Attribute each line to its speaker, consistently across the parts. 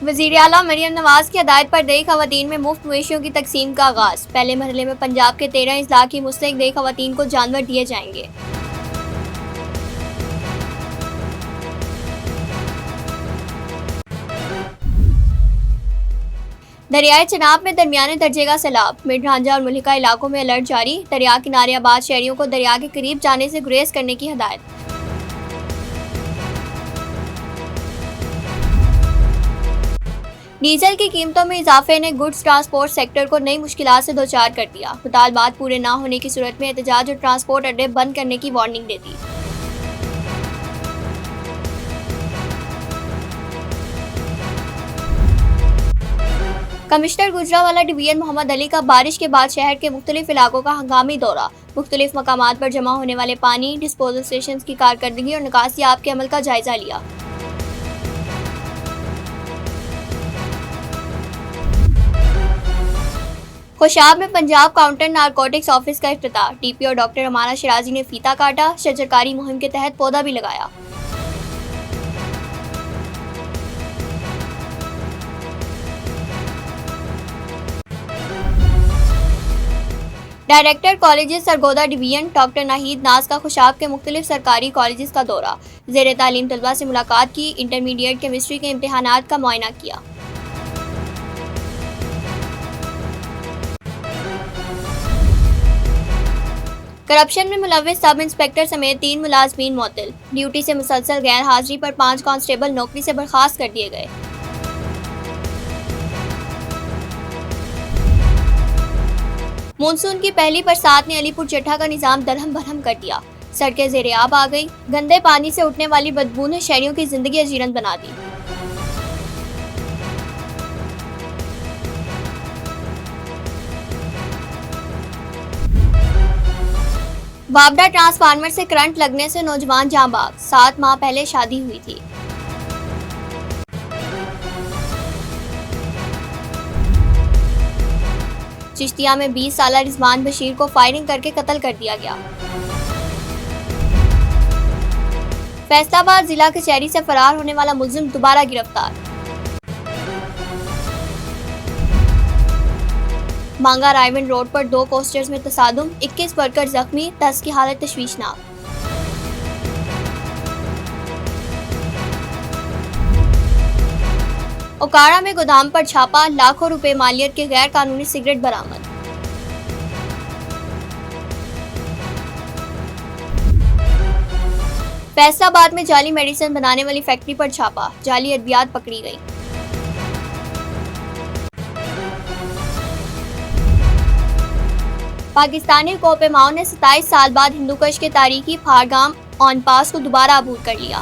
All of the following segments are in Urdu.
Speaker 1: وزیر اعلیٰ مریم نواز کی ہدایت پر دیہی خواتین میں مفت مویشیوں کی تقسیم کا آغاز۔ پہلے مرحلے میں پنجاب کے 13 اضلاع کی مستحق دیہی خواتین کو جانور دیے جائیں گے۔ دریائے چناب میں درمیانے درجے کا سیلاب، مڈ رانجھا اور ملحقہ علاقوں میں الرٹ جاری۔ دریا کنارے آباد شہریوں کو دریا کے قریب جانے سے گریز کرنے کی ہدایت۔ ڈیزل کی قیمتوں میں اضافے نے گڈز ٹرانسپورٹ سیکٹر کو نئی مشکلات سے دوچار کر دیا۔ مطالبات پورے نہ ہونے کی صورت میں احتجاج اور ٹرانسپورٹ اڈے بند کرنے کی وارننگ دے دی۔ کمشنر گجرانوالہ ڈویژن محمد علی کا بارش کے بعد شہر کے مختلف علاقوں کا ہنگامی دورہ۔ مختلف مقامات پر جمع ہونے والے پانی ڈسپوزل اسٹیشنز کی کارکردگی اور نکاسی آب کے عمل کا جائزہ لیا۔ خوشاب میں پنجاب کاؤنٹر نارکوٹکس آفس کا افتتاح۔ ڈی پی او ڈاکٹر امانہ شرازی نے فیتا کاٹا، شجرکاری مہم کے تحت پودا بھی لگایا۔ Director colleges Sargodha division doctor Nahid Naz کا خوشاب کے مختلف سرکاری کالجز کا دورہ۔ زیر تعلیم طلبہ سے ملاقات کی، انٹرمیڈیٹ کیمسٹری کے امتحانات کا معائنہ کیا۔ کرپشن میں ملوث سب انسپکٹر سمیت 3 ملازمین معطل۔ ڈیوٹی سے مسلسل غیر حاضری پر 5 کانسٹیبل نوکری سے برخاست کر دیے گئے۔ مونسون کی پہلی برسات نے علی پور چٹھا کا نظام درہم برہم کر دیا۔ سڑکیں زیر آب آ گئی، گندے پانی سے اٹھنے والی بدبو نے شہریوں کی زندگی اجیرن بنا دی۔ بابڈا ٹرانسفارمر سے کرنٹ لگنے سے نوجوان جاں بحق، 7 ماہ پہلے شادی ہوئی تھی۔ چشتیہ میں 20 سالہ رضوان بشیر کو فائرنگ کر کے قتل کر دیا گیا۔ فیصل آباد ضلع کچہری سے فرار ہونے والا ملزم دوبارہ گرفتار۔ مانگا رائے ونڈ روڈ پر 2 کوسٹرز میں تصادم، 21 ورکر زخمی، 10 کی حالت تشویشناک۔ اوکاڑا میں گودام پر چھاپا، لاکھوں روپے مالیت کے غیر قانونی سگریٹ برآمد۔ فیصل آباد میں جعلی میڈیسن بنانے والی فیکٹری پر چھاپا، جعلی ادویات پکڑی گئی۔ پاکستانی کوپے ماؤ نے 27 سال بعد ہندوکش کے تاریخی پھارگام آن پاس کو دوبارہ عبور کر لیا۔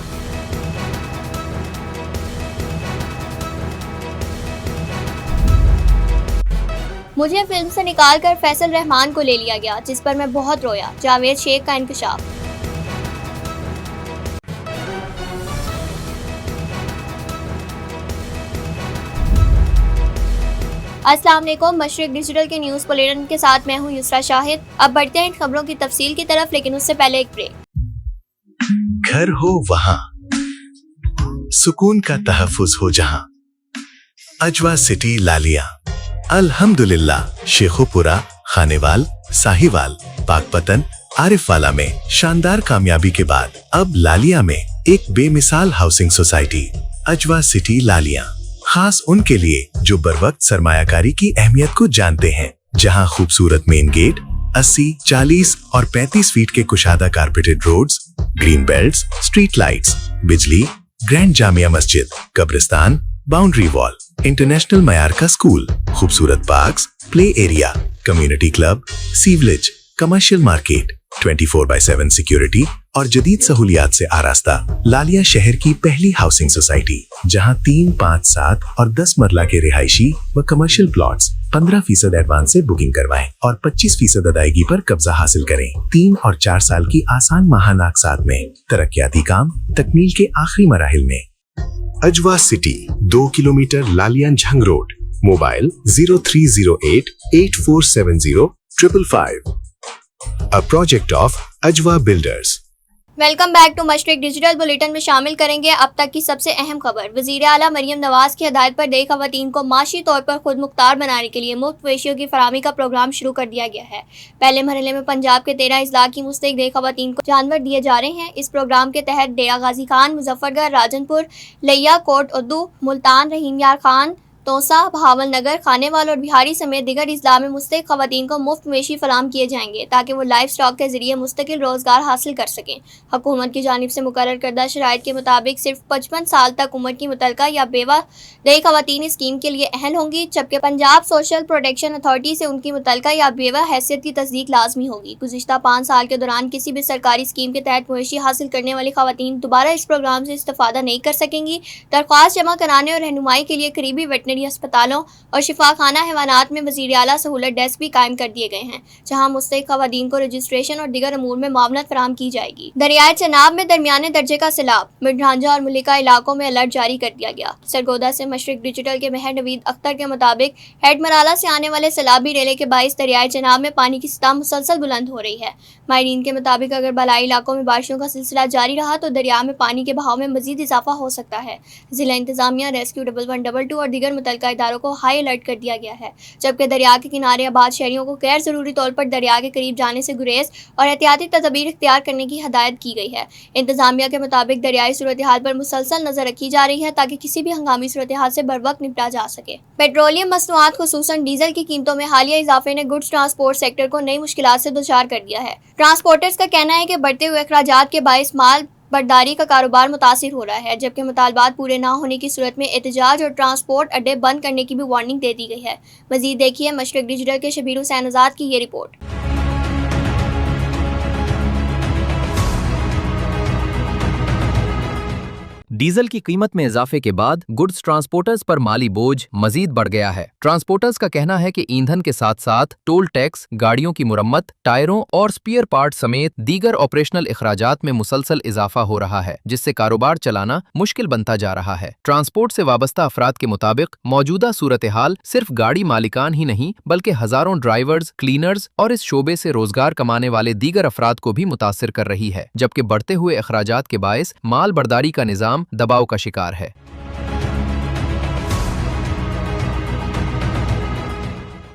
Speaker 1: مجھے فلم سے نکال کر فیصل رحمان کو لے لیا گیا، جس پر میں بہت رویا، جاوید شیخ کا انکشاف۔ السلام علیکم، مشرق ڈیجیٹل کے نیوز بلیٹن کے ساتھ میں ہوں یسرا شاہد۔ اب بڑھتے ہیں خبروں کی تفصیل کی طرف، لیکن اس سے پہلے ایک بریک۔
Speaker 2: گھر ہو وہاں سکون کا تحفظ ہو جہاں، اجوا سٹی لالیاں۔ الحمدللہ شیخو پورہ، خانیوال، ساہیوال، پاک پتن، عارف والا میں شاندار کامیابی کے بعد اب لالیاں میں ایک بے مثال ہاؤسنگ سوسائٹی اجوا سٹی لالیاں، خاص ان کے لیے جو بر وقت سرمایہ کاری کی اہمیت کو جانتے ہیں، جہاں خوبصورت مین گیٹ، 80، 40 اور 35 فیٹ کے کشادہ carpeted roads, green belts, street lights, بجلی، گرینڈ جامعہ مسجد، قبرستان، باؤنڈری وال، انٹرنیشنل معیار کا اسکول، خوبصورت parks, play area, community club, sewerage, commercial market, 24/7 security اور جدید سہولیات سے آراستہ لالیاں شہر کی پہلی ہاؤسنگ سوسائٹی، جہاں 3، 5، 7 اور 10 مرلہ کے رہائشی و کمرشل پلاٹس 15% ایڈوانس سے بکنگ کروائیں اور 25% ادائیگی پر قبضہ حاصل کریں۔ 3 اور 4 سال کی آسان ماہانہ اقساط میں، ترقیاتی کام تکمیل کے آخری مراحل میں۔ Ajwa city, 2 kilometre Lalian Jhang road, mobile 0308 8470 555۔ A project of Ajwa Builders۔
Speaker 1: Welcome back to Mashriq digital bulletin میں شامل کریں گے اب تک کی سب سے اہم خبر۔ وزیر اعلیٰ مریم نواز کی ہدایت پر دیہی خواتین کو معاشی طور پر خود مختار بنانے کے لیے مفت مویشیوں کی فراہمی کا پروگرام شروع کر دیا گیا ہے۔ پہلے مرحلے میں پنجاب کے 13 اضلاع کی مستحق دیہی خواتین کو جانور دیے جا رہے ہیں۔ اس پروگرام کے تحت ڈیرہ غازی خان، مظفر گڑھ، راجن پور، لیا، کوٹ اردو، ملتان، رحیم یار خان، توسا، بہاول نگر، خانے وال اور بہاری سمیت دیگر اضلاع میں مستحق خواتین کو مفت مویشی فراہم کیے جائیں گے تاکہ وہ لائف سٹاک کے ذریعے مستقل روزگار حاصل کر سکیں۔ حکومت کی جانب سے مقرر کردہ شرائط کے مطابق صرف 55 سال تک عمر کی متعلقہ یا بیوہ دیہی خواتین اسکیم کے لیے اہل ہوں گی، جبکہ پنجاب سوشل پروٹیکشن اتھارٹی سے ان کی متعلقہ یا بیوہ حیثیت کی تصدیق لازمی ہوگی۔ گزشتہ 5 سال کے دوران کسی بھی سرکاری اسکیم کے تحت مویشی حاصل کرنے والی خواتین دوبارہ اس پروگرام سے استفادہ نہیں کر سکیں گی۔ درخواست جمع کرانے اور رہنمائی کے لیے قریبی ویٹنری اسپتالوں اور شفا خانہ حیوانات میں وزیر اعلیٰ سہولت ڈیسک بھی قائم کر دیے گئے ہیں، جہاں مستحق خواتین کو رجسٹریشن اور دیگر امور میں معاونت فراہم کی جائے گی۔ دریائے چناب میں درمیانے درجے کا سیلاب، مڈ رانجھا اور ملکہ علاقوں میں الرٹ جاری کر دیا گیا۔ سرگودا سے مشرق ڈیجیٹل کے مہر نوید اختر کے مطابق ہیڈ مرالہ سے آنے والے سیلابی ریلے کے باعث دریائے چناب میں پانی کی سطح مسلسل بلند ہو رہی ہے۔ ماہرین کے مطابق اگر بالائی علاقوں میں بارشوں کا سلسلہ جاری رہا تو دریا میں پانی کے بہاؤ میں مزید اضافہ ہو سکتا ہے۔ ضلع انتظامیہ، ریسکیو 1122 اور دیگر متعلقہ اداروں کو ہائی الرٹ کر دیا گیا ہے، جبکہ دریا کے کنارے آباد شہریوں کو غیر ضروری طور پر دریا کے قریب جانے سے گریز اور احتیاطی تدابیر اختیار کرنے کی ہدایت کی گئی ہے۔ انتظامیہ کے مطابق دریائی صورتحال پر مسلسل نظر رکھی جا رہی ہے تاکہ کسی بھی ہنگامی صورتحال سے بروقت نپٹا جا سکے۔ پیٹرولیم مصنوعات خصوصاً ڈیزل کی قیمتوں میں حالیہ اضافے نے گڈز ٹرانسپورٹ سیکٹر کو نئی مشکلات سے دوچار کر دیا ہے۔ ٹرانسپورٹرز کا کہنا ہے کہ بڑھتے ہوئے اخراجات کے باعث مال برداری کا کاروبار متاثر ہو رہا ہے، جبکہ مطالبات پورے نہ ہونے کی صورت میں احتجاج اور ٹرانسپورٹ اڈے بند کرنے کی بھی وارننگ دے دی گئی ہے۔ مزید دیکھیے مشرق ڈیجیٹل کے شبیر حسین آزاد کی یہ رپورٹ۔
Speaker 3: ڈیزل کی قیمت میں اضافے کے بعد گڈز ٹرانسپورٹرز پر مالی بوجھ مزید بڑھ گیا ہے۔ ٹرانسپورٹرز کا کہنا ہے کہ ایندھن کے ساتھ ساتھ ٹول ٹیکس، گاڑیوں کی مرمت، ٹائروں اور سپیئر پارٹ سمیت دیگر آپریشنل اخراجات میں مسلسل اضافہ ہو رہا ہے، جس سے کاروبار چلانا مشکل بنتا جا رہا ہے۔ ٹرانسپورٹ سے وابستہ افراد کے مطابق موجودہ صورتحال صرف گاڑی مالکان ہی نہیں بلکہ ہزاروں ڈرائیورز، کلینرز اور اس شعبے سے روزگار کمانے والے دیگر افراد کو بھی متاثر کر رہی ہے، جبکہ بڑھتے ہوئے اخراجات کے باعث مال برداری کا نظام دباؤ کا شکار ہے۔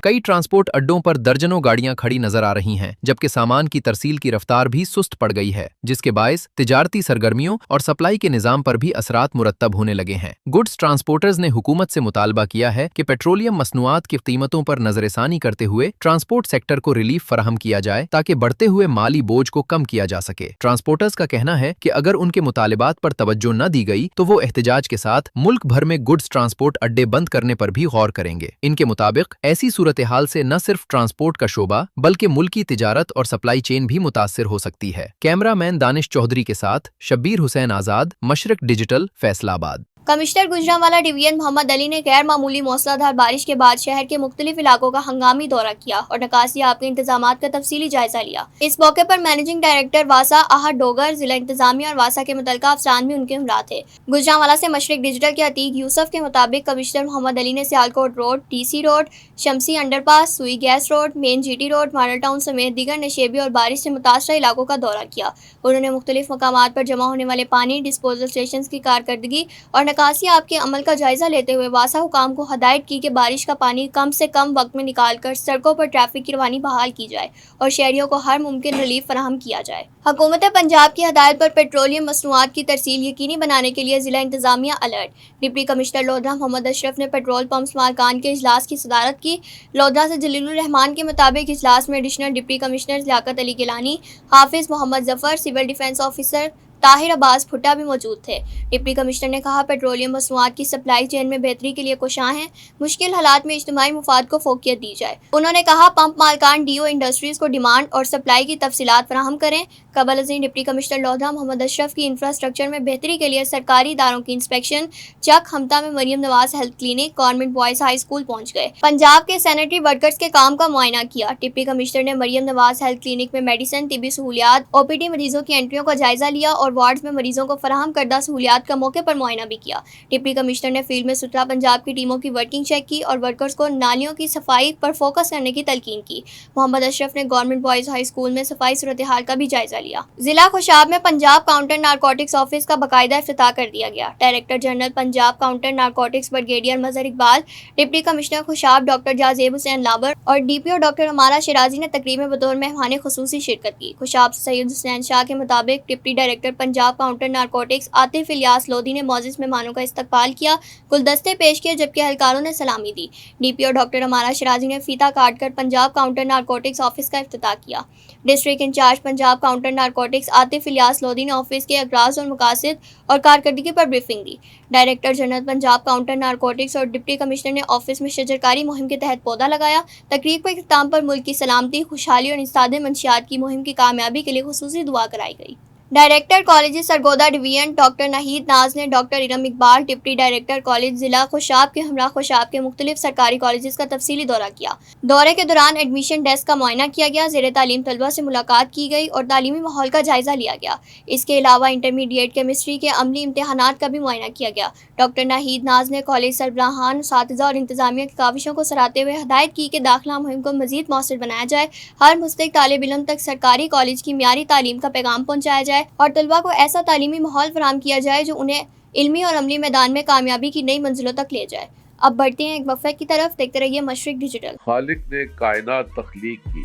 Speaker 3: کئی ٹرانسپورٹ اڈوں پر درجنوں گاڑیاں کھڑی نظر آ رہی ہیں، جبکہ سامان کی ترسیل کی رفتار بھی سست پڑ گئی ہے، جس کے باعث تجارتی سرگرمیوں اور سپلائی کے نظام پر بھی اثرات مرتب ہونے لگے ہیں۔ گڈز ٹرانسپورٹرز نے حکومت سے مطالبہ کیا ہے کہ پیٹرولیم مصنوعات کی قیمتوں پر نظر ثانی کرتے ہوئے ٹرانسپورٹ سیکٹر کو ریلیف فراہم کیا جائے تاکہ بڑھتے ہوئے مالی بوجھ کو کم کیا جا سکے۔ ٹرانسپورٹرز کا کہنا ہے کہ اگر ان کے مطالبات پر توجہ نہ دی گئی تو وہ احتجاج کے ساتھ ملک بھر میں گڈز ٹرانسپورٹ اڈے بند کرنے پر بھی غور کریں گے۔ ان کے مطابق ایسی صورتحال سے نہ صرف ٹرانسپورٹ کا شعبہ بلکہ ملکی تجارت اور سپلائی چین بھی متاثر ہو سکتی ہے۔ کیمرہ مین دانش چودھری کے ساتھ شبیر حسین آزاد، مشرق ڈیجیٹل، فیصل آباد۔
Speaker 1: کمشنر گوجرانوالہ ڈویژن محمد علی نے غیر معمولی موسلا دھار بارش کے بعد شہر کے مختلف علاقوں کا ہنگامی دورہ کیا اور نکاسی آب کے انتظامات کا تفصیلی جائزہ لیا۔ اس موقع پر مینیجنگ ڈائریکٹر واسا احد ڈوگر، ضلع انتظامیہ اور واسا کے متعلقہ افسران بھی ان کے ہمراہ تھے۔ گوجرانوالہ سے مشرق ڈیجیٹل کے عتیق یوسف کے مطابق کمشنر محمد علی نے Sialkot road, T C road, Shamsi underpass, Sui gas road, main G T road, model town سمیت دیگر نشیبی اور بارش سے متاثرہ علاقوں کا دورہ کیا۔ انہوں نے مختلف مقامات پر جمع ہونے والے پانی ڈسپوزل اسٹیشنز کی کارکردگی اور نکاسی آب کے عمل کا جائزہ لیتے ہوئے واسا حکام کو ہدایت کی کہ بارش کا پانی کم سے کم وقت میں نکال کر سڑکوں پر ٹریفک کی روانی بحال کی جائے اور شہریوں کو ہر ممکن ریلیف فراہم کیا جائے۔ حکومت پنجاب کی ہدایت پر پیٹرولیم مصنوعات کی ترسیل یقینی بنانے کے لیے ضلع انتظامیہ الرٹ۔ ڈپٹی کمشنر لودھا محمد اشرف نے پیٹرول پمپس مالکان کے اجلاس کی صدارت کی۔ لودھا سے جلیل الرحمان کے مطابق اجلاس میں additional deputy commissioner Liaquat Ali Gilani, حافظ محمد ظفر، سول ڈیفنس آفیسر طاہر عباس بھٹا بھی موجود تھے۔ ڈپٹی کمشنر نے کہا پیٹرولیم مصنوعات کی سپلائی چین میں بہتری کے لیے کوشاں ہیں، مشکل حالات میں اجتماعی مفاد کو فوقیت دی جائے۔ انہوں نے کہا پمپ مالکان ڈی او انڈسٹریز کو ڈیمانڈ اور سپلائی کی تفصیلات فراہم کریں۔ قبل ازیں ڈپٹی کمشنر لودھا محمد اشرف کی انفراسٹرکچر میں بہتری کے لیے سرکاری اداروں کی انسپیکشن چک ہمتا میں Maryam Nawaz health clinic, government boys high school پہنچ گئے۔ پنجاب کے سینیٹری ورکرز کے کام کا معائنہ کیا۔ ڈپٹی کمشنر نے مریم نواز ہیلتھ کلینک میں میڈیسن، طبی سہولیات، او پی ڈی مریضوں کی انٹریوں کا جائزہ لیا اور اور وارڈز میں مریضوں کو فراہم کردہ سہولیات کا موقع پر معائنہ بھی کیا۔ ڈپٹی کمشنر نے فیلڈ میں ستھرا پنجاب کی ٹیموں کی ورکنگ چیک کی اور ورکرز کو نالیوں کی صفائی پر فوکس کرنے کی تلقین کی۔ محمد اشرف نے گورنمنٹ بوائز ہائی اسکول میں صفائی صورتحال کا بھی جائزہ لیا۔ ضلع خوشاب میں پنجاب کاؤنٹر نارکوٹکس آفس کا باقاعدہ افتتاح کر دیا گیا۔ Director general Punjab counter narcotics brigadier Mazhar Iqbal, deputy commissioner Khushab doctor Jazib Hussain Labar اور D P O doctor Amara Shirazi نے تقریب میں بطور مہمان خصوصی شرکت کی۔ خوشاب سے سید حسین شاہ کے مطابق deputy director Punjab counter narcotics Atif Ilyas Lodhi نے معزز مہمانوں کا استقبال کیا، گلدستے پیش کیے جبکہ اہلکاروں نے سلامی دی۔ D P O doctor Amara Shirazi نے فیتہ کاٹ کر پنجاب کاؤنٹر نارکوٹکس آفس کا افتتاح کیا۔ District incharge Punjab counter narcotics Atif Ilyas Lodhi نے آفس کے اغراض اور مقاصد اور کارکردگی پر بریفنگ دی۔ Director general Punjab counter narcotics اور ڈپٹی کمشنر نے آفس میں شجرکاری مہم کے تحت پودا لگایا۔ تقریب کے اختتام پر ملک کی سلامتی، خوشحالی اور انسداد منشیات کی مہم کی کامیابی کے لیے خصوصی دعا کرائی گئی۔ Director colleges Sargodha division doctor Nahid Naz نے doctor Iram Iqbal, deputy director college ضلع خوشاب کے ہمراہ خوشاب کے مختلف سرکاری کالجز کا تفصیلی دورہ کیا۔ دورے کے دوران ایڈمیشن ڈیسک کا معائنہ کیا گیا، زیر تعلیم طلبہ سے ملاقات کی گئی اور تعلیمی ماحول کا جائزہ لیا گیا۔ اس کے علاوہ انٹرمیڈیٹ کیمسٹری کے عملی امتحانات کا بھی معائنہ کیا گیا۔ ڈاکٹر ناہید ناز نے کالج سربراہان، اساتذہ اور انتظامیہ کی کاوشوں کو سراہتے ہوئے ہدایت کی کہ داخلہ مہم کو مزید مؤثر بنایا جائے، ہر مستحق طالب علم تک سرکاری کالج کی معیاری تعلیم کا پیغام پہنچایا جائے اور طلبہ کو ایسا تعلیمی ماحول فراہم کیا جائے جو انہیں علمی اور عملی میدان میں کامیابی کی نئی منزلوں تک لے جائے۔ اب بڑھتے ہیں ایک وقفے کی طرف، دیکھتے رہیے مشرق ڈیجیٹل۔
Speaker 4: خالق نے کائنات تخلیق کی،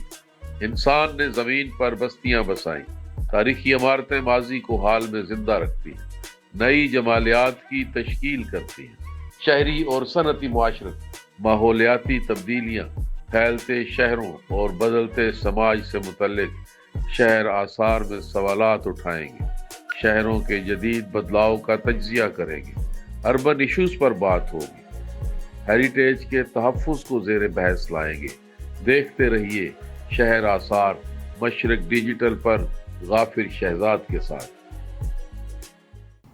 Speaker 4: انسان نے زمین پر بستیاں بسائیں، تاریخی عمارتیں ماضی کو حال میں زندہ رکھتی ہیں، نئی جمالیات کی تشکیل کرتی ہیں۔ شہری اور صنعتی معاشرت، ماحولیاتی تبدیلیاں، پھیلتے شہروں اور بدلتے سماج سے متعلق شہر آثار میں سوالات اٹھائیں گے، شہروں کے جدید بدلاؤ کا تجزیہ کریں گے، اربن ایشوز پر بات ہوگی، ہیریٹیج کے تحفظ کو زیر بحث لائیں گے۔ دیکھتے رہیے شہر آثار مشرق ڈیجیٹل پر غافر شہزاد کے ساتھ۔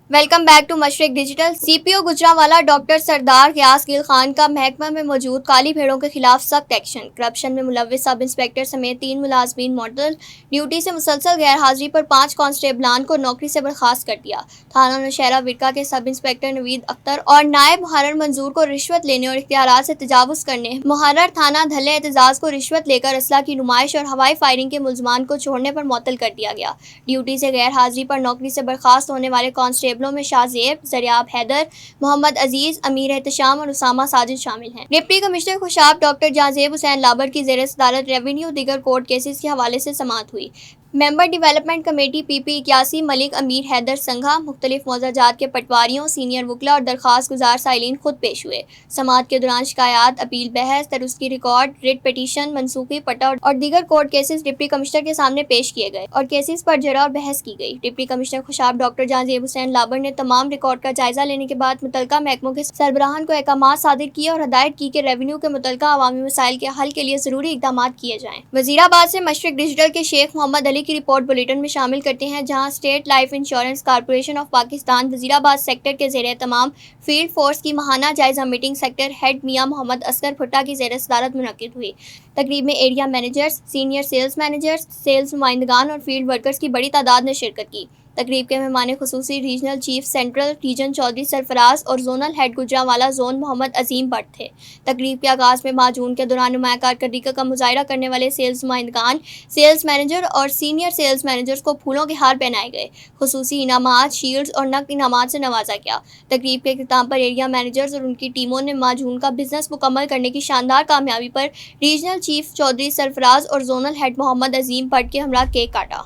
Speaker 1: Welcome back to Mashriq digital. C P O Gujranwala doctor سردار غیاث گل خان کا محکمہ میں موجود کالی بھیڑوں کے خلاف سخت ایکشن۔ کرپشن میں ملوث سب انسپکٹر سمیت 3 ملازمین معطل، ڈیوٹی سے مسلسل غیر حاضری پر 5 کانسٹیبلان کو نوکری سے برخاست کر دیا۔ تھانہ نوشہرہ ورکا کے سب انسپکٹر نوید اختر اور نائب محرر منظور کو رشوت لینے اور اختیارات سے تجاوز کرنے، محرر تھانہ دھلے اعتزاز کو رشوت لے کر اسلحہ کی نمائش اور ہوائی فائرنگ کے ملزمان کو چھوڑنے پر معطل کر دیا گیا۔ ڈیوٹی سے غیر حاضری پر نوکری سے برخاست ہونے والے کانسٹیبلوں میں شاہ زیب، زریاب حیدر، محمد عزیز، امیر احتشام اور اسامہ ساجد شامل ہیں۔ Deputy commissioner Khushab doctor Jazib Hussain Labar کی زیر صدارت ریونیو دیگر کورٹ کیسز کے حوالے سے سماعت ہوئی۔ ممبر ڈیولپمنٹ کمیٹی پی پی 81 ملک امیر حیدر سنگھا، مختلف موضوعات جات کے پٹواریوں، سینئر وکلا اور درخواست گزار سائلین خود پیش ہوئے۔ سماعت کے دوران شکایات، اپیل بحث، درستگی ریکارڈ، ریٹ پٹیشن، منسوخی پٹا اور دیگر کورٹ کیسز ڈپٹی کمشنر کے سامنے پیش کیے گئے اور کیسز پر جرح اور بحث کی گئی۔ Deputy commissioner Khushab doctor Jazib Hussain Labar نے تمام ریکارڈ کا جائزہ لینے کے بعد متعلقہ محکموں کے سربراہان کو احکامات صادر کیے اور ہدایت کی کہ ریونیو کے متعلقہ عوامی مسائل کے حل کے لیے ضروری اقدامات کیے جائیں۔ وزیرآباد سے مشرق ڈیجیٹل کے شیخ محمد علی کی رپورٹ بلیٹن میں شامل کرتے ہیں، جہاں state life insurance corporation of Pakistan Wazirabad sector کے زیر اہتمام فیلڈ فورس کی ماہانہ جائزہ میٹنگ سیکٹر ہیڈ میاں محمد اصغر بھٹا کی زیر صدارت منعقد ہوئی۔ تقریب میں area managers, senior sales managers, sales نمائندگان اور فیلڈ ورکرز کی بڑی تعداد نے شرکت کی۔ تقریب کے مہمان خصوصی regional chief central region Chaudhry Sarfraz اور zonal head Gujranwala zone Muhammad Azeem Butt تھے۔ تقریب کے آغاز میں معجون کے دوران نمایاں کارکردگی کا مظاہرہ کرنے والے سیلز نمائندگان، سیلز مینیجر اور سینئر سیلز مینیجرز کو پھولوں کے ہار پہنائے گئے، خصوصی انعامات، شیلڈز اور نقد انعامات سے نوازا گیا۔ تقریب کے اختتام پر ایریا مینیجرز اور ان کی ٹیموں نے معجون کا بزنس مکمل کرنے کی شاندار کامیابی پر ریجنل چیف چودھری سرفراز اور زونل ہیڈ محمد عظیم بٹ کے ہمراہ کیک کاٹا۔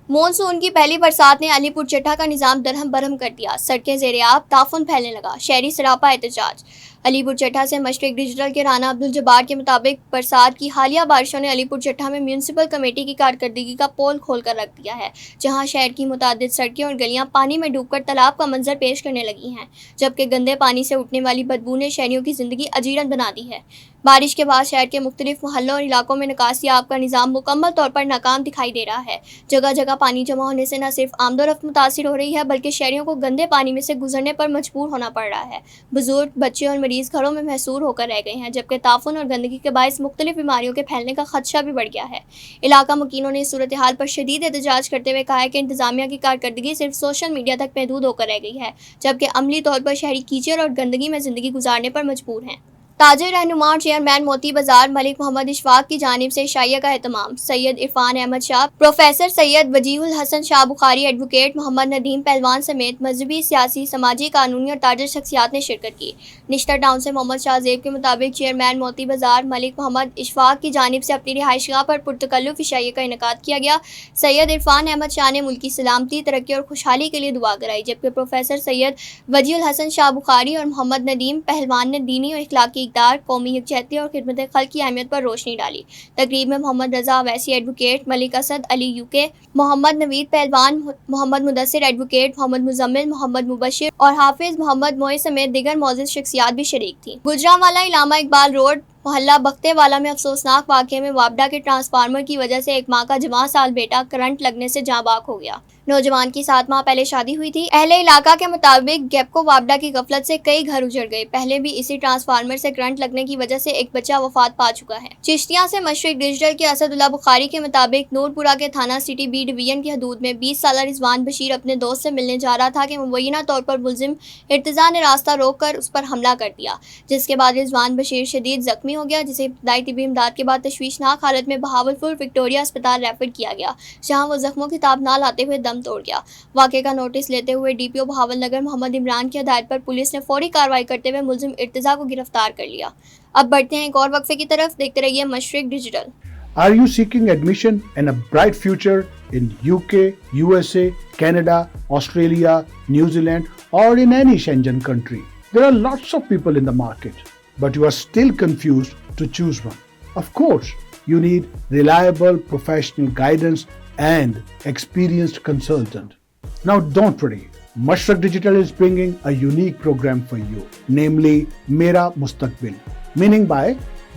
Speaker 1: مونسون کی پہلی برسات نے علی پور چٹھا کا نظام درہم برہم کر دیا، سڑکیں زیر آب، تعفن پھیلنے لگا، شہری سراپا احتجاج۔ علی پور چٹھا سے مشرق ڈیجیٹل کے رانا عبدالجبار کے مطابق برسات کی حالیہ بارشوں نے علی پور چٹھا میں میونسپل کمیٹی کی کارکردگی کا پول کھول کر رکھ دیا ہے، جہاں شہر کی متعدد سڑکیں اور گلیاں پانی میں ڈوب کر تالاب کا منظر پیش کرنے لگی ہیں، جبکہ گندے پانی سے اٹھنے والی بدبو نے شہریوں کی زندگی اجیرن بنا دی ہے۔ بارش کے بعد شہر کے مختلف محلوں اور علاقوں میں نکاسی آب کا نظام مکمل طور پر ناکام دکھائی دے رہا ہے۔ جگہ جگہ پانی جمع ہونے سے نہ صرف آمد و رفت متاثر ہو رہی ہے بلکہ شہریوں کو گندے پانی میں سے گزرنے پر مجبور ہونا پڑ رہا ہے۔ بزرگ، بچے اور مریض گھروں میں محصور ہو کر رہ گئے ہیں، جبکہ تعفن اور گندگی کے باعث مختلف بیماریوں کے پھیلنے کا خدشہ بھی بڑھ گیا ہے۔ علاقہ مکینوں نے اس صورتحال پر شدید احتجاج کرتے ہوئے کہا ہے کہ انتظامیہ کی کارکردگی صرف سوشل میڈیا تک محدود ہو کر رہ گئی ہے، جبکہ عملی طور پر شہری کیچڑ اور گندگی میں زندگی گزارنے پر مجبور ہیں۔ تاجر رہنما اور چیئرمین موتی بازار ملک محمد اشفاق کی جانب سے عشائیہ کا اہتمام۔ سید عرفان احمد شاہ، پروفیسر سید وجیہ الحسن شاہ بخاری، ایڈوکیٹ محمد ندیم پہلوان سمیت مذہبی، سیاسی، سماجی، قانونی اور تاجر شخصیات نے شرکت کی۔ نشتر ٹاؤن سے محمد شاہ زیب کے مطابق چیئرمین موتی بازار ملک محمد اشفاق کی جانب سے اپنی رہائش گاہ پر پرتکلف عشائیہ کا انعقاد کیا گیا۔ سید عرفان احمد شاہ نے ملک کی سلامتی، ترقی اور خوشحالی کے لیے دعا کرائی، جبکہ پروفیسر سید وجیہ الحسن شاہ بخاری اور محمد ندیم پہلوان نے دینی اور اخلاقی اقدار، قومی یکجہتی اور خدمت خلق کی اہمیت پر روشنی ڈالی۔ تقریب میں محمد رضا اویسی ایڈوکیٹ، ملک اسد علی UK، محمد نوید پہلوان، محمد مدثر ایڈوکیٹ، محمد مزمل، محمد مبشر اور حافظ محمد موئی سمیت دیگر معزز شخصیات بھی شریک تھیں۔ گجرانوالہ علامہ اقبال روڈ محلہ بختے والا میں افسوسناک واقعے میں وابڈا کے ٹرانسفارمر کی وجہ سے 1 ماہ کا جوان سال بیٹا کرنٹ لگنے سے جاں بحق ہو گیا۔ نوجوان کی 7 ماہ پہلے شادی ہوئی تھی۔ اہل علاقہ کے مطابق گیپکو وابڈا کی غفلت سے کئی گھر اجڑ گئے۔ پہلے بھی اسی ٹرانسفارمر سے کرنٹ لگنے کی وجہ سے ایک بچہ وفات پا چکا ہے۔ چشتیاں سے مشرق ڈیجیٹل کے اسد اللہ بخاری کے مطابق نورپورہ کے تھانہ سٹی B ڈویژن کی حدود میں 20 سالہ رضوان بشیر اپنے دوست سے ملنے جا رہا تھا کہ مبینہ طور پر ملزم ارتضیٰ نے راستہ روک کر اس پر حملہ کر دیا، جس کے بعد رضوان بشیر شدید زخمی ہو گیا، جسے ابتدائی طبی امداد کے بعد تشویشناک حالت میں بہاولپور وکٹوریہ اسپتال ریفر کیا گیا، جہاں وہ زخموں کی تاب نہ لاتے ہوئے دم توڑ گیا۔ واقعے کا نوٹس لیتے ہوئے DPO بہاول نگر محمد عمران کی ہدایت پر پولیس نے فوری کارروائی کرتے ہوئے ملزم ارتضیٰ کو گرفتار کر لیا۔ اب بڑھتے ہیں ایک اور وقفے کی طرف، دیکھتے رہیے مشرق digital.
Speaker 5: Are you seeking admission and a bright future in UK, USA, Canada, Australia, New Zealand, or in any Schengen country? There are lots of people in the market, but you are still confused to choose one. Of course, you need reliable professional guidance and experienced consultant. Now don't worry, Mashrak Digital is bringing a unique program for you, namely Mera Mustaqbil, meaning by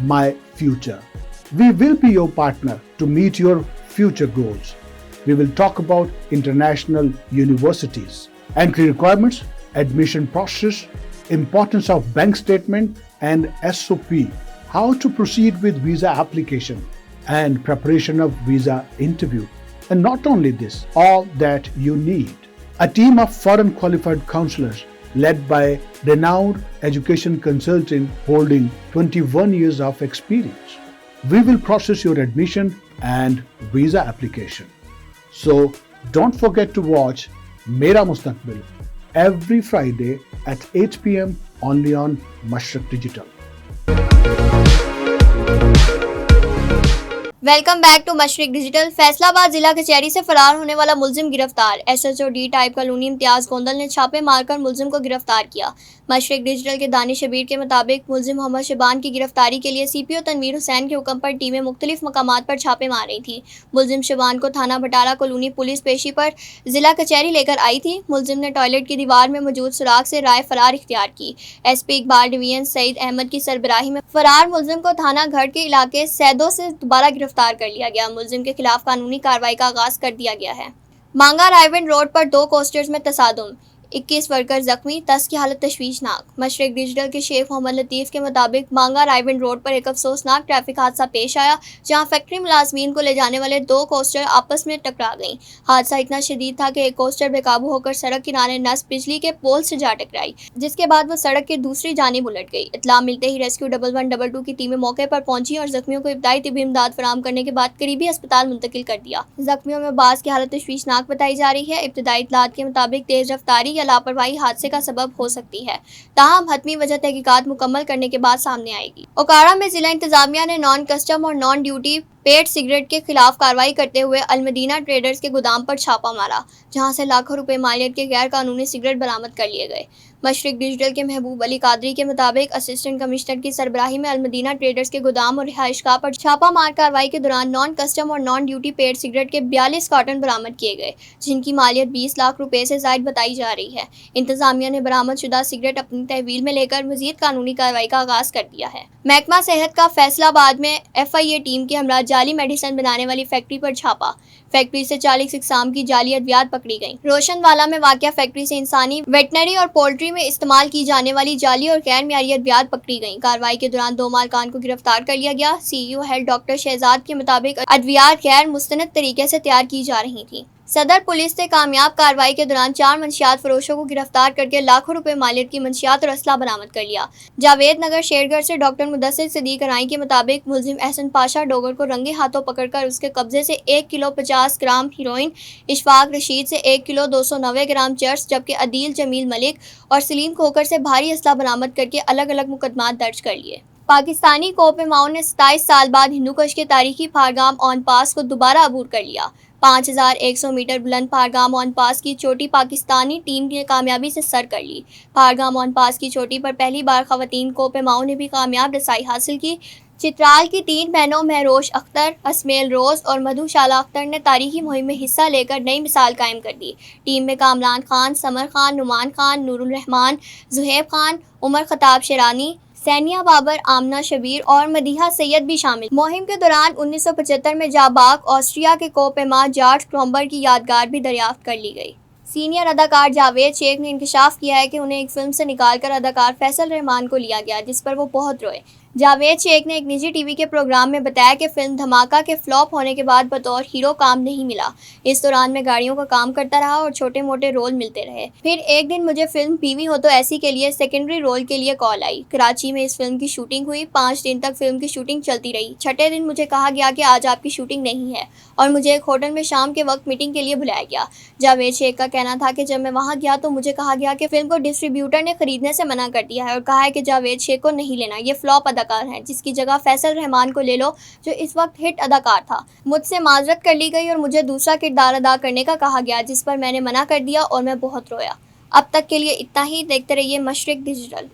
Speaker 5: My Future. We will be your partner to meet your future goals. We will talk about international universities, entry requirements, admission process, importance of bank statement and SOP, how to proceed with visa application and preparation of visa interview. And not only this, all that you need. A team of foreign qualified counselors led by renowned education consultant holding 21 years of experience. We will process your admission and visa application. So don't forget to watch Mera Mustaqbil every Friday at 8 p.m. only on Mashrak Digital.
Speaker 1: Welcome back to Mashriq digital. Faisalabad ضلع کچہری سے فرار ہونے والا ملزم گرفتار۔ SHO D ٹائپ کالونی امتیاز گوندل نے چھاپے مار کر ملزم کو گرفتار کیا۔ مشرق ڈیجیٹل کے دانش شبیر کے مطابق ملزم محمد شبان کی گرفتاری کے لیے CPO تنویر حسین کے حکم پر ٹیمیں مختلف مقامات پر چھاپے مار رہی تھیں۔ ملزم شبان کو تھانہ بٹالہ کالونی پولیس پیشی پر ضلع کچہری لے کر آئی تھی۔ ملزم نے ٹوائلٹ کی دیوار میں موجود سوراخ سے رائے فرار اختیار کی۔ SP اقبال ڈویژن سعید احمد کی سربراہی میں فرار ملزم کو تھانہ گھڑ کے علاقے سیدو سے دوبارہ گرفتار کر لیا گیا۔ ملزم کے خلاف قانونی کارروائی کا آغاز کر دیا گیا ہے۔ مانگا رائیونڈ روڈ پر 2 کوسٹرز میں تصادم، 21 ورکر زخمی، 10 کی حالت تشویشناک۔ مشرق ڈیجیٹل کے شیخ محمد لطیف کے مطابق مانگا رائیونڈ روڈ پر ایک افسوسناک ٹریفک حادثہ پیش آیا، جہاں فیکٹری ملازمین کو لے جانے والے 2 کوسٹر آپس میں ٹکرا گئیں۔ حادثہ اتنا شدید تھا کہ ایک کوسٹر بے قابو ہو کر سڑک کنارے نصب بجلی کے پول سے جا ٹکرائی، جس کے بعد وہ سڑک کے دوسری جانب الٹ گئی۔ اطلاع ملتے ہی ریسکیو 1122 کی ٹیمیں موقع پر پہنچی اور زخمیوں کو ابتدائی طبی امداد فراہم کرنے کے بعد قریبی اسپتال منتقل کر دیا۔ زخمیوں میں بعض کی حالت تشویشناک بتائی جا رہی ہے۔ ابتدائی اطلاعات کے مطابق تیز رفتاری یا لاپرواہی حادثے کا سبب ہو سکتی ہے، تاہم حتمی وجہ تحقیقات مکمل کرنے کے بعد سامنے آئے گی۔ اوکارا میں ضلع انتظامیہ نے نان کسٹم اور نان ڈیوٹی پیڈ سگریٹ کے خلاف کارروائی کرتے ہوئے المدینہ ٹریڈرز کے گودام پر چھاپا مارا، جہاں سے لاکھوں روپے مالیت کے غیر قانونی سگریٹ برآمد کر لیے گئے۔ مشرق ڈیجیٹل کے محبوب علی قادری کے مطابق اسسٹنٹ کمشنر کی سربراہی میں المدینہ ٹریڈرز کے گودام اور رہائش گاہ پر چھاپہ مار کارروائی کے دوران نان کسٹم اور نان ڈیوٹی پیڈ سگریٹ کے 42 کارٹن برآمد کیے گئے، جن کی مالیت 20 لاکھ روپے سے زائد بتائی جا رہی ہے۔ انتظامیہ نے برآمد شدہ سگریٹ اپنی تحویل میں لے کر مزید قانونی کارروائی کا آغاز کر دیا ہے۔ محکمہ صحت کا فیصل آباد میں FIA ٹیم کے ہمراہ جعلی میڈیسن بنانے والی فیکٹری پر چھاپا، فیکٹری سے 40 اقسام کی جعلی ادویات پکڑی گئیں۔ روشن والا میں واقع فیکٹری سے انسانی، ویٹنری اور پولٹری میں استعمال کی جانے والی جعلی اور غیر معیاری ادویات پکڑی گئیں۔ کارروائی کے دوران 2 مالکان کو گرفتار کر لیا گیا۔ CEO ہیلتھ ڈاکٹر شہزاد کے مطابق ادویات غیر مستند طریقے سے تیار کی جا رہی تھیں۔ صدر پولیس نے کامیاب کارروائی کے دوران 4 منشیات فروشوں کو گرفتار کر کے لاکھوں روپے مالیت کی منشیات اور اسلحہ برآمد کر لیا۔ جاوید نگر شیرگڑھ سے ڈاکٹر مدثر صدیق ارائی کے مطابق ملزم احسن پاشا ڈوگر کو رنگے ہاتھوں پکڑ کر اس کے قبضے سے 1 کلو 50 گرام ہیروئن، اشفاق رشید سے 1 کلو 290 گرام چرس، جبکہ عدیل جمیل ملک اور سلیم کھوکر سے بھاری اسلحہ برآمد کر کے الگ الگ مقدمات درج کر لیے۔ پاکستانی کوپ ماؤ نے 27 سال بعد ہندوکش کے تاریخی پہاڑگام اون پاس کو دوبارہ عبور کر لیا۔ 5100 میٹر بلند پہاڑگام اون پاس کی چوٹی پاکستانی ٹیم نے کامیابی سے سر کر لی۔ پہاڑگام اون پاس کی چوٹی پر پہلی بار خواتین کوپ ماؤ نے بھی کامیاب رسائی حاصل کی۔ چترال کی 3 بہنوں مہروش اختر، اسمیل روز اور مدھو شالا اختر نے تاریخی مہم میں حصہ لے کر نئی مثال قائم کر دی۔ ٹیم میں کامران خان، سمر خان، نعمان خان، نور الرحمان، زہیب خان، عمر خطاب شیرانی، سینیا بابر، آمنہ شبیر اور مدیحہ سید بھی شامل۔ مہم کے دوران 1975 میں جاں باز آسٹریا کے کوپ ماؤ جارج کرومبر کی یادگار بھی دریافت کر لی گئی۔ سینئر اداکار جاوید شیخ نے انکشاف کیا ہے کہ انہیں ایک فلم سے نکال کر اداکار فیصل رحمان کو لیا گیا، جس پر وہ بہت روئے۔ جاوید شیخ نے ایک نجی ٹی وی کے پروگرام میں بتایا کہ فلم دھماکہ کے فلاپ ہونے کے بعد بطور ہیرو کام نہیں ملا۔ اس دوران میں گاڑیوں کا کام کرتا رہا اور چھوٹے موٹے رول ملتے رہے۔ پھر ایک دن مجھے فلم بیوی ہو تو ایسی کے لیے سیکنڈری رول کے لیے کال آئی۔ کراچی میں اس فلم کی شوٹنگ ہوئی۔ 5 دن تک فلم کی شوٹنگ چلتی رہی۔ چھٹے دن مجھے کہا گیا کہ آج آپ کی شوٹنگ نہیں ہے اور مجھے ایک ہوٹل میں شام کے وقت میٹنگ کے لیے بلایا گیا۔ جاوید شیخ کا کہنا تھا کہ جب میں وہاں گیا تو مجھے کہا گیا کہ فلم کو ڈسٹریبیوٹر نے خریدنے سے منع کر دیا ہے اور کہا ہے کہ جاوید شیخ کو نہیں لینا، یہ فلاپ اداکار ہیں، جس کی جگہ فیصل رحمان کو لے لو جو اس وقت ہٹ اداکار تھا۔ مجھ سے معذرت کر لی گئی اور مجھے دوسرا کردار ادا کرنے کا کہا گیا، جس پر میں نے منع کر دیا اور میں بہت رویا۔ اب تک کے لیے اتنا ہی۔ دیکھتے رہیے مشرق ڈیجیٹل۔